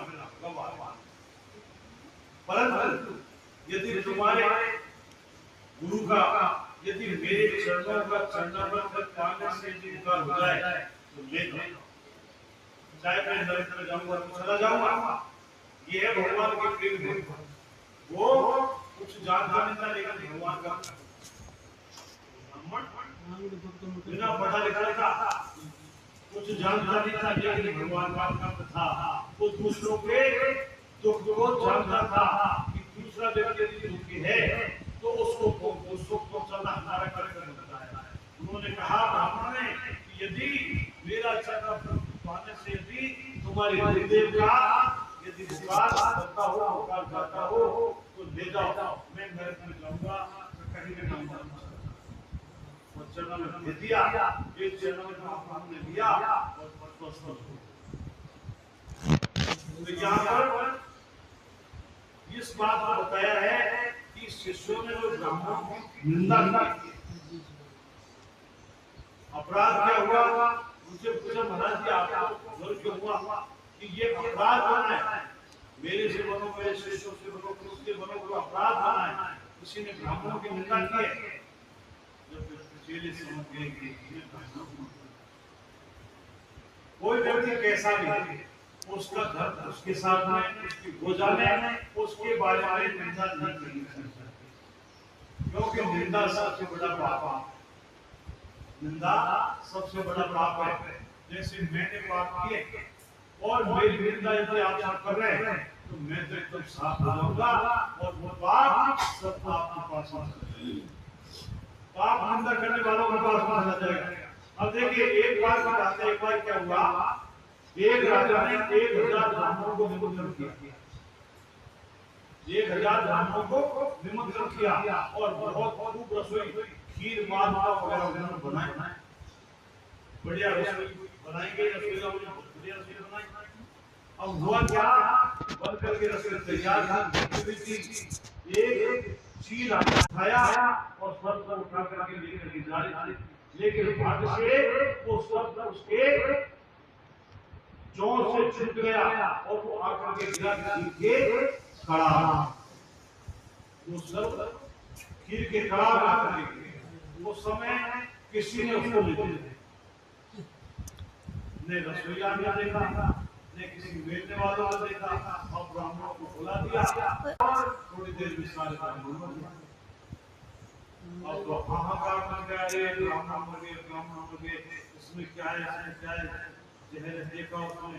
मिला। परंतु यदि तुम्हारे गुरु का यदि मेरे चरणों का चरणामृत पाने से यदि उपकार हो जाए तो ले लो, चाहे मैं नरक में जाऊंगा तो चला जाऊंगा। ये है भगवान की प्रेम। वो कुछ जानता नहीं था, लेकिन भगवान का बिना पढ़ा लिखा था, कुछ जानता नहीं था, लेकिन भगवान का था। वो दूसरों के दुख को जानता था कि दूसरा व्यक्ति यदि दुखी है तो उसको पहुंचाना हमारा कर्तव्य बनता है। उन्होंने कहा ब्राह्मण ने कि यदि मेरा चरण पाने से यदि तुम्हारे गुरुदेव का यदि उपकार करता हो, उपकार करता हो तो ले जाओ, मैं नरक में जाऊंगा, कहीं भी नहीं जाऊंगा। और चरण में दे दिया, एक चरण में हमने लिया और स्वस्थ हो। तो यहाँ पर इस बात को बताया है कि शिष्यों ने जो ब्राह्मणों की निंदा की, अपराध क्या हुआ, उनसे पूछा महाराज जी आपको डर क्यों हुआ कि ये अपराध बना है, मेरे से बनो, मेरे शिष्यों से बनो, उससे बनो, वो अपराध बना है, किसी ने ब्राह्मणों की निंदा की है। जब चेले समझ गए कि कोई व्यक्ति कैसा भी उसका धर्म उसके साथ में, उसकी गोजा में, उसके बारे में निंदा नहीं करनी चाहिए, क्योंकि निंदा सबसे बड़ा पाप है। निंदा सबसे बड़ा पाप है। जैसे मैंने पाप किए और मेरी निंदा यदि आप सब कर रहे हैं तो मैं तो एकदम साफ हो जाऊंगा और वो पाप सब आपके पास आ जाएगा। पाप निंदा करने वालों के पास आ जाएगा। अब देखिए एक बार की बात है, एक बार क्या हुआ, एक राजा ने 1000 ब्राह्मणों को निमंत्रण किया, 1000 ब्राह्मणों को निमंत्रण किया और बहुत खूब रसोई, खीर मालपुआ वगैरह उन्होंने बनाए, बढ़िया रसोई बनाएंगे, रसोई का बढ़िया रसोई बनाएंगे। अब हुआ क्या, बन करके रसोई तैयार थी, एक चील खाया और सर पर उठा करके लेकर के जा रही, लेकिन भाग्य से वो सर उसके जोर से छूट गया और वो आकर के गिरा के खड़ा, वो सब खीर के खड़ा आकर के, उस समय किसी ने उसको ले लिया, ने रसोईया ने देखा, ने किसी बेचने वालों ने देखा, और ब्राह्मणों को बुला दिया और थोड़ी देर में सारे ब्राह्मण अब तो हाहाकार मच गया, ब्राह्मण मर गए, ब्राह्मण मर गए, इसमें क्या है, इसमें क्या है, जहर देखा उसने